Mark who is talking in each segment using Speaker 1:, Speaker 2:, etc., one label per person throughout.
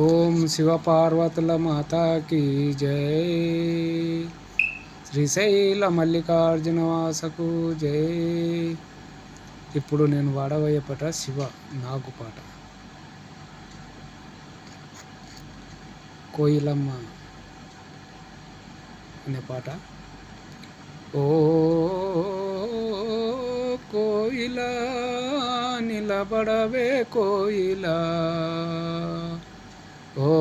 Speaker 1: ఓం శివపార్వతుల మాతాకి జై. శ్రీశైల మల్లికార్జున వాసకు జై. ఇప్పుడు నేను వాడబోయే పాట శివ నాగు పాట. కోయిలమ్మ అనే పాట. ఓ కోయిలా నిలబడవే కోయిలా, ఓ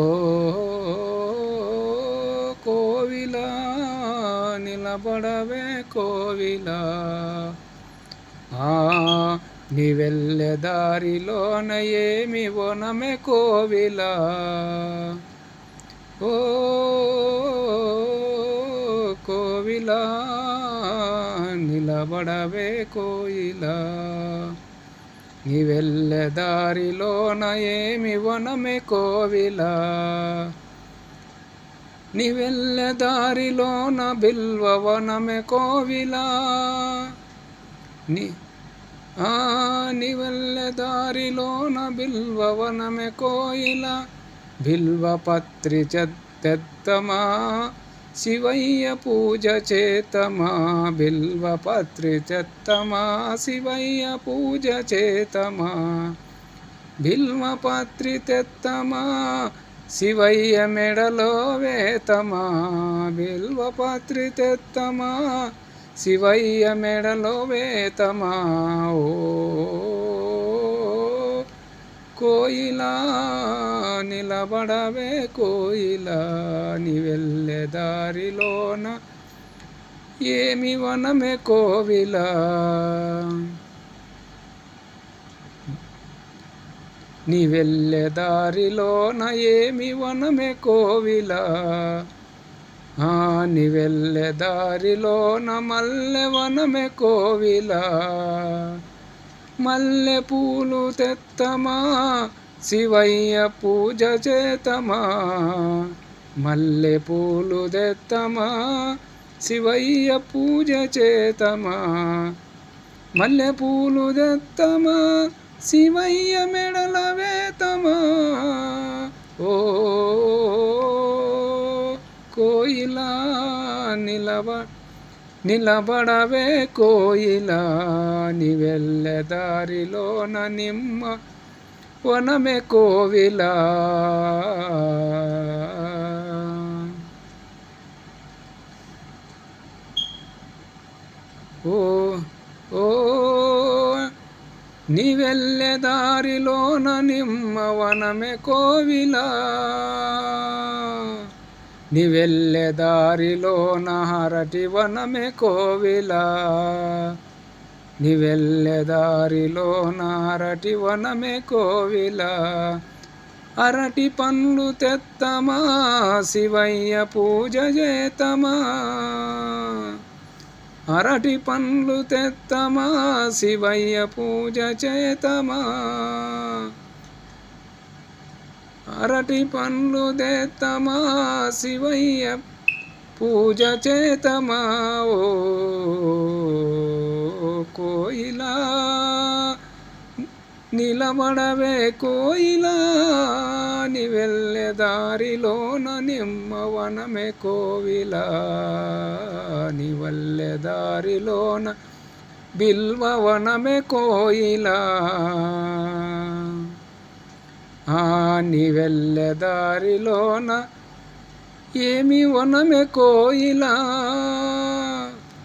Speaker 1: కోవిలా నిలబడవే కోవిలా, నీ వెళ్ళే దారిలోన ఏమి వనమే కోవిలా, ఓ కోవిలా నిలబడవే కోయిలా, నీ వెళ్ళే దారిలోన ఏమి వనమే కోవిలా, నీ వెళ్ళే దారిలోన బిల్వ వనమే కోవిలా, నీ వెళ్ళే దారిలోన బిల్వ వనమే కోయిలా, బిల్వ పత్రి తెత్తమా శివయ్య పూజ చేతమా, బిల్వ పత్రి తెత్తమా శివయ్య పూజ చేతమా, బిల్వ పత్రి తెత్తమా శివయ్య మెడలో వేతమా, బిల్వ పత్రి తెత్తమా శివయ్య మెడలో వేతమా, ఓ కోయిలా నిలబడవే కోయిలా, నీ వెళ్ళే దారిలోన ఏమి వనమే కోవిలా, నీ వెళ్ళే దారిలోన ఏమి వనమే కోవిలా, నీ వెళ్ళే దారిలోన మల్లె వనమే కోవిలా, మల్లె పూలు తెత్తమా శివయ్య పూజ చేతమా, మల్లె పూలు తెత్తమా శివయ్య పూజ చేతమా, మల్లె పూలు తెత్తమా శివయ్య మెడల వేతమా, ఓ కోయిలా నిలబడవే కోయిలా, నీ వెళ్ళే దారిలోన నిమ్మ వనమే కోవిలా, ఓ ఓ నీ వెళ్ళే దారిలోన నిమ్మ వనమే కోవిలా, నీ వెళ్ళే దారిలోన హరటి వనమే కోవిలా, నీ వెళ్ళే దారిలోన అరటి వనమే కోవిలా, అరటి పండ్లు తెత్తమా శివయ్య పూజ చేతమా, అరటి పండ్లు తెత్తమా శివయ్య పూజ చేతమా, అరటి పండ్లు తెత్తమా శివయ్య పూజ చేతమా, ఓ కోయిలా నిలబడవే కోయిలా, నీ వెళ్ళే దారిలోన నిమ్మ వనమే కోవిలా, నీ వెళ్ళే దారిలోన బిల్వ వనమే కోయిలా, నీ వెళ్ళే దారిలోన ఏమి వనమే కోయిలా,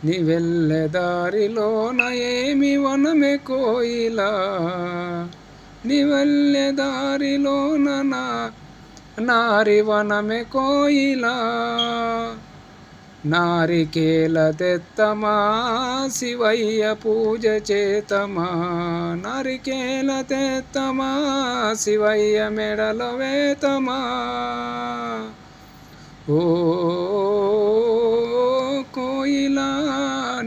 Speaker 1: నీ వెళ్ళే దారిలోన ఏమి వనమే కోయిలా, నీ వెళ్ళే దారిలోన నారి వనమే కోయిలా, నారికేల తెత్తమా శివయ్య పూజ చేతమా, నారికేల తెత్తమా శివయ్య మెడలో వేతమా, ఓ కోయిలా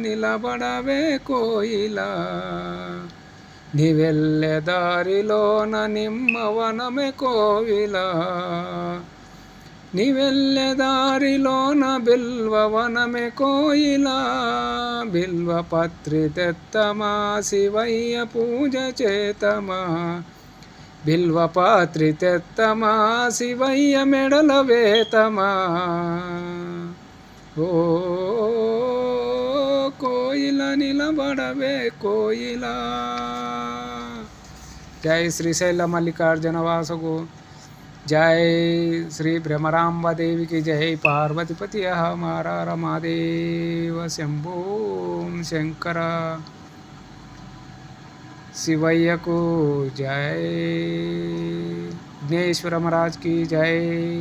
Speaker 1: నిలబడవే కోయిలా, నీ వెళ్ళే దారిలోన నిమ్మ వనమే కోవిలా, నీ వెళ్ళే దారిలోన బిల్వ వనమే కోయిలా, బిల్వ పత్రి తెత్తమా శివయ్య పూజ చేతమా, బిల్వపాత్రి తెత్తమా శివయ్య మెడల వేతమా ఓ కోయిల నిలబడవే కోయిల. జై శ్రీశైల మల్లికార్జున వాసకు జై శ్రీ భ్రమరాంబదేవికి జై పార్వతిపతి హర రమాదేవ శంభో శంకర శివయ్యకు జై. విఘ్నేశ్వర మహారాజ్ की जय.